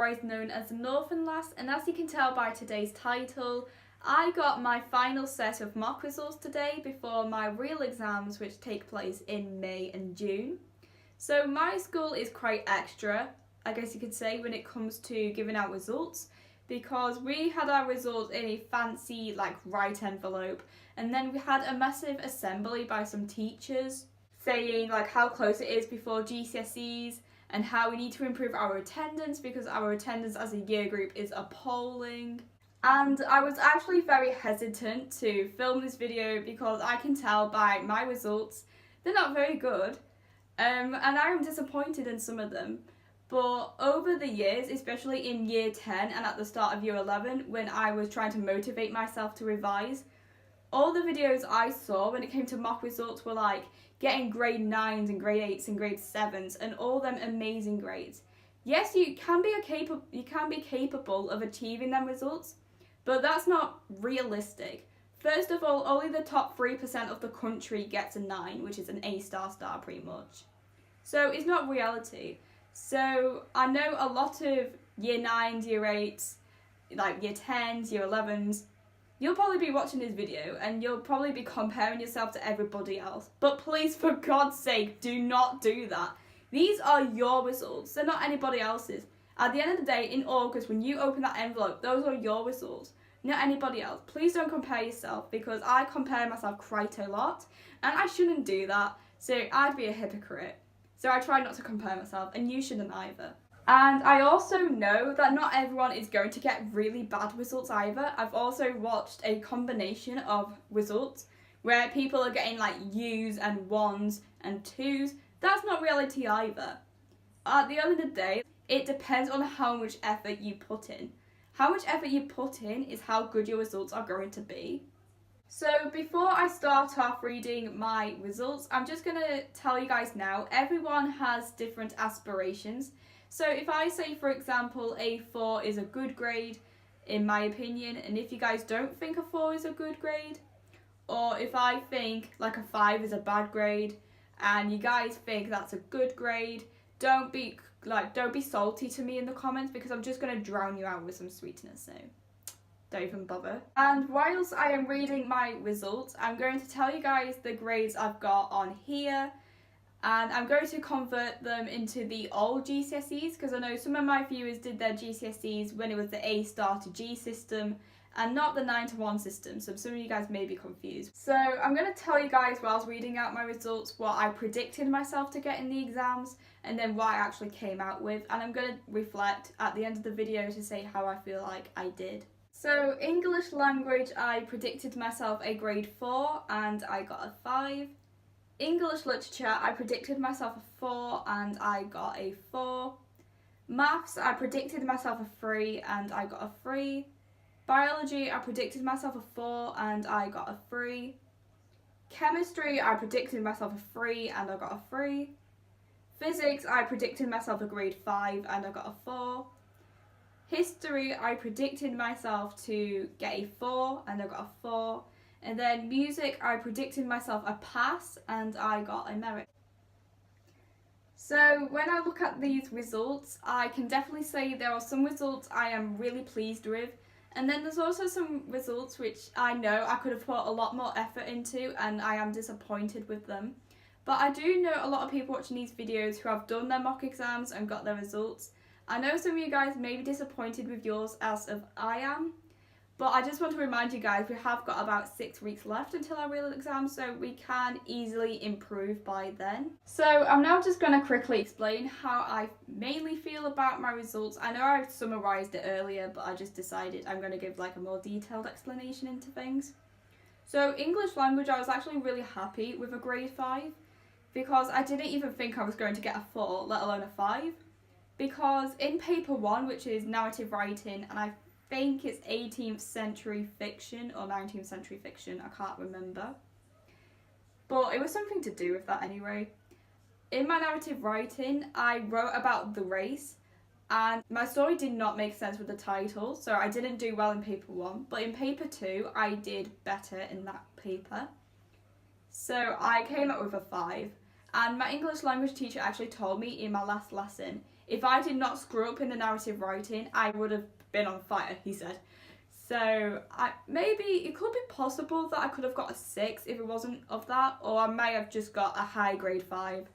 otherwise known as the Northern Lass, and as you can tell by today's title, I got my final set of mock results today before my real exams, which take place in May and June. So my school is quite extra, I guess you could say, when it comes to giving out results, because we had our results in a fancy right envelope, and then we had a massive assembly by some teachers saying how close it is before GCSEs and how we need to improve our attendance because our attendance as a year group is appalling. And I was actually very hesitant to film this video because I can tell by my results they're not very good, and I am disappointed in some of them. But over the years, especially in year 10 and at the start of year 11, when I was trying to motivate myself to revise, all the videos I saw when it came to mock results were getting grade 9s and grade 8s and grade 7s and all them amazing grades. Yes, you can be capable of achieving them results, but that's not realistic. First of all, only the top 3% of the country gets a 9, which is an A star pretty much. So it's not reality. So I know a lot of year 9s, year 8s, year 10s, year 11s, you'll probably be watching this video and you'll probably be comparing yourself to everybody else. But please, for God's sake, do not do that. These are your results, they're not anybody else's. At the end of the day, in August, when you open that envelope, those are your results, not anybody else. Please don't compare yourself, because I compare myself quite a lot and I shouldn't do that, so I'd be a hypocrite. So I try not to compare myself, and you shouldn't either. And I also know that not everyone is going to get really bad results either. I've also watched a combination of results where people are getting U's and 1s and 2s. That's not reality either. At the end of the day, it depends on how much effort you put in. How much effort you put in is how good your results are going to be. So before I start off reading my results, I'm just going to tell you guys now, everyone has different aspirations. So if I say, for example, a 4 is a good grade, in my opinion, and if you guys don't think a 4 is a good grade, or if I think a 5 is a bad grade, and you guys think that's a good grade, don't be salty to me in the comments, because I'm just going to drown you out with some sweetness, so don't even bother. And whilst I am reading my results, I'm going to tell you guys the grades I've got on here, and I'm going to convert them into the old GCSEs, because I know some of my viewers did their GCSEs when it was the A star to G system and not the 9 to 1 system, so some of you guys may be confused. So I'm going to tell you guys while I was reading out my results what I predicted myself to get in the exams and then what I actually came out with, and I'm going to reflect at the end of the video to say how I feel like I did. So English language, I predicted myself a grade 4 and I got a 5. English literature, I predicted myself a 4 and I got a 4. Maths, I predicted myself a 3 and I got a 3. Biology, I predicted myself a 4 and I got a 3. Chemistry, I predicted myself a 3 and I got a 3. Physics, I predicted myself a grade 5 and I got a 4. History, I predicted myself to get a 4 and I got a 4. And then music, I predicted myself a pass and I got a merit. So when I look at these results, I can definitely say there are some results I am really pleased with, and then there's also some results which I know I could have put a lot more effort into and I am disappointed with them. But I do know a lot of people watching these videos who have done their mock exams and got their results. I know some of you guys may be disappointed with yours as of I am, but I just want to remind you guys we have got about 6 weeks left until our real exam, so we can easily improve by then. So I'm now just going to quickly explain how I mainly feel about my results. I know I summarised it earlier, but I just decided I'm going to give a more detailed explanation into things. So English language, I was actually really happy with a grade 5, because I didn't even think I was going to get a 4, let alone a 5. Because in paper 1, which is narrative writing, and I think it's 18th century fiction or 19th century fiction, I can't remember, but it was something to do with that anyway. In my narrative writing, I wrote about the race, and my story did not make sense with the title, so I didn't do well in paper 1, but in paper 2 I did better in that paper, so I came up with a 5. And my English language teacher actually told me in my last lesson, If I did not screw up in the narrative writing, I would have been on fire, he said. So maybe it could be possible that I could have got a 6 if it wasn't of that, or I may have just got a high grade 5,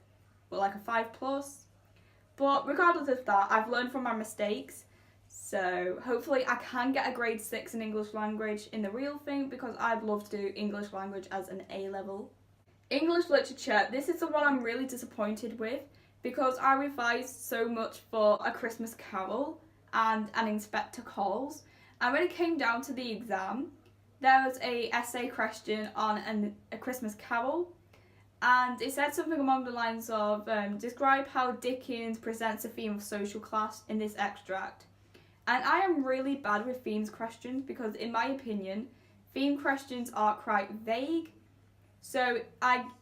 or like a 5+. But regardless of that, I've learned from my mistakes. So hopefully I can get a grade 6 in English language in the real thing, because I'd love to do English language as an A level. English literature, this is the one I'm really disappointed with, because I revised so much for A Christmas Carol and An Inspector Calls, and when it came down to the exam, there was a essay question on A Christmas Carol, and it said something along the lines of describe how Dickens presents a theme of social class in this extract. And I am really bad with themes questions, because in my opinion, theme questions are quite vague, so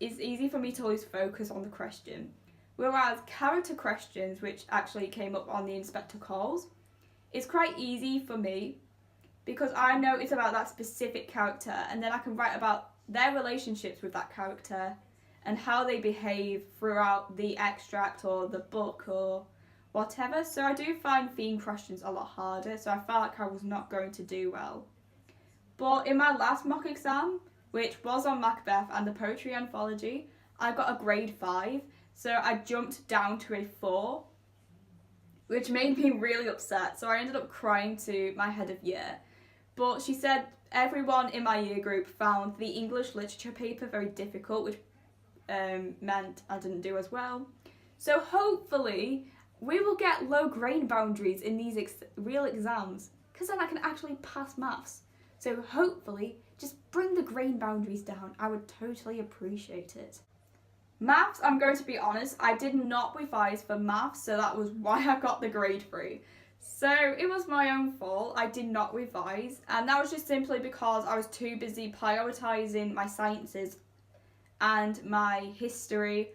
it's easy for me to always focus on the question. Whereas character questions, which actually came up on the Inspector Calls, is quite easy for me, because I know it's about that specific character, and then I can write about their relationships with that character and how they behave throughout the extract or the book or whatever. So I do find theme questions a lot harder, so I felt like I was not going to do well. But in my last mock exam, which was on Macbeth and the poetry anthology, I got a grade 5, so I jumped down to a 4, which made me really upset, so I ended up crying to my head of year. But she said everyone in my year group found the English literature paper very difficult, which meant I didn't do as well. So hopefully we will get low grade boundaries in these real exams, because then I can actually pass maths. So hopefully just bring the grade boundaries down. I would totally appreciate it. Maths, I'm going to be honest, I did not revise for maths, so that was why I got the grade 3. So it was my own fault, I did not revise, and that was just simply because I was too busy prioritising my sciences and my history,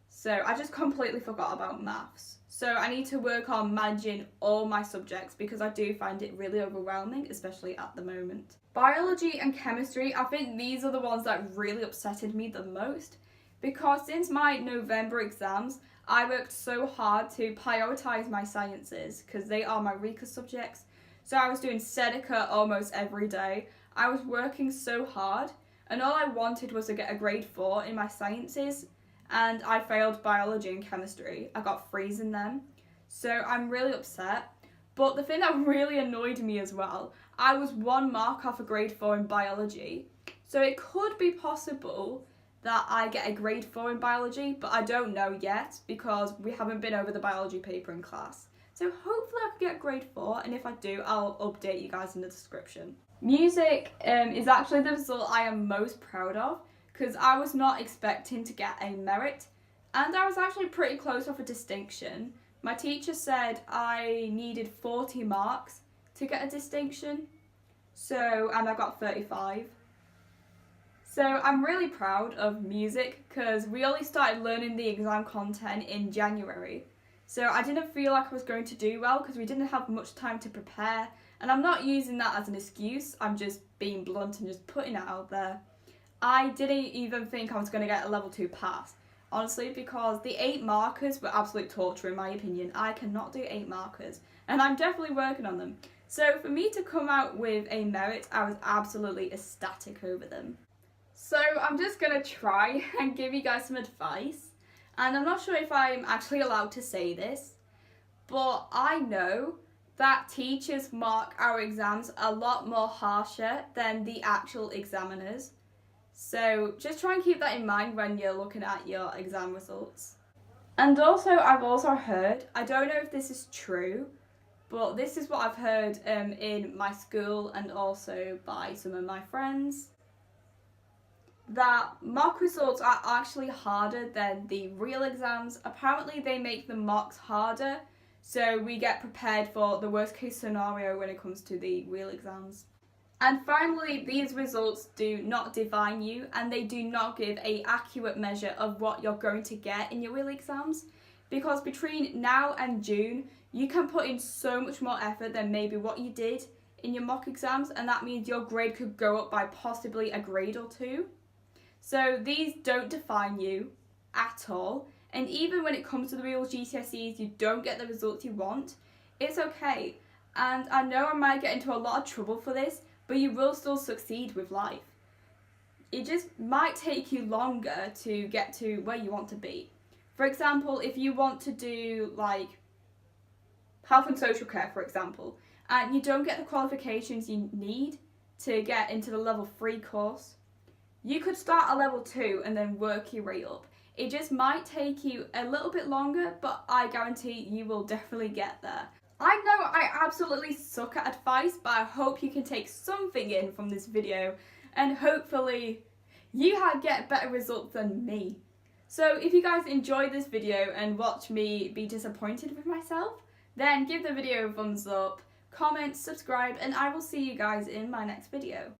so I just completely forgot about maths. So I need to work on managing all my subjects, because I do find it really overwhelming, especially at the moment. Biology and chemistry, I think these are the ones that really upsetted me the most, because since my November exams, I worked so hard to prioritise my sciences, because they are my weaker subjects. So I was doing Seneca almost every day. I was working so hard, and all I wanted was to get a grade 4 in my sciences, and I failed biology and chemistry. I got 3s in them, so I'm really upset. But the thing that really annoyed me as well, I was 1 mark off a grade 4 in biology, so it could be possible that I get a grade 4 in biology, but I don't know yet, because we haven't been over the biology paper in class. So hopefully I can get a grade 4, and if I do, I'll update you guys in the description. Music is actually the result I am most proud of, because I was not expecting to get a merit, and I was actually pretty close off a distinction. My teacher said I needed 40 marks to get a distinction, and I got 35. So I'm really proud of music, because we only started learning the exam content in January. So I didn't feel like I was going to do well, because we didn't have much time to prepare, and I'm not using that as an excuse, I'm just being blunt and just putting it out there. I didn't even think I was going to get a level 2 pass, honestly, because the 8 markers were absolute torture in my opinion. I cannot do 8 markers, and I'm definitely working on them. So for me to come out with a merit, I was absolutely ecstatic over them. So I'm just going to try and give you guys some advice, and I'm not sure if I'm actually allowed to say this, but I know that teachers mark our exams a lot more harsher than the actual examiners. So just try and keep that in mind when you're looking at your exam results. And also, I've also heard, I don't know if this is true, but this is what I've heard in my school and also by some of my friends, that mock results are actually harder than the real exams. Apparently they make the mocks harder, so we get prepared for the worst case scenario when it comes to the real exams. And finally, these results do not define you, and they do not give an accurate measure of what you're going to get in your real exams, because between now and June, you can put in so much more effort than maybe what you did in your mock exams, and that means your grade could go up by possibly a grade or 2. So these don't define you at all, And even when it comes to the real GCSEs, you don't get the results you want, it's okay. And I know I might get into a lot of trouble for this, but you will still succeed with life. It just might take you longer to get to where you want to be. For example, if you want to do like health and social care, for example, and you don't get the qualifications you need to get into the level 3 course, you could start at level 2 and then work your way up. It just might take you a little bit longer, but I guarantee you will definitely get there. I know I absolutely suck at advice, but I hope you can take something in from this video, and hopefully you get better results than me. So if you guys enjoyed this video and watch me be disappointed with myself, then give the video a thumbs up, comment, subscribe, and I will see you guys in my next video.